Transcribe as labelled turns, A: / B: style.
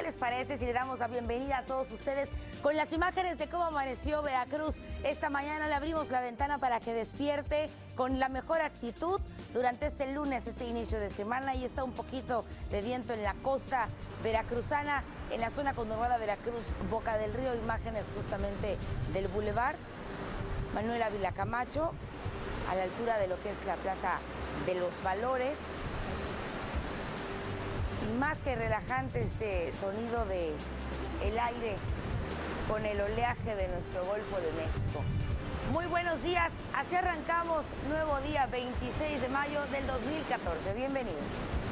A: les parece si le damos la bienvenida a todos ustedes con las imágenes de cómo amaneció Veracruz? Esta mañana le abrimos la ventana para que despierte con la mejor actitud durante este lunes, este inicio de semana. Y está un poquito de viento en la costa veracruzana, en la zona conurbada Veracruz, Boca del Río. Imágenes justamente del Boulevard Manuel Ávila Camacho, a la altura de lo que es la Plaza de los Valores. Y más que relajante este sonido de el aire con el oleaje de nuestro Golfo de México. Muy buenos días, así arrancamos nuevo día 26 de mayo del 2014. Bienvenidos.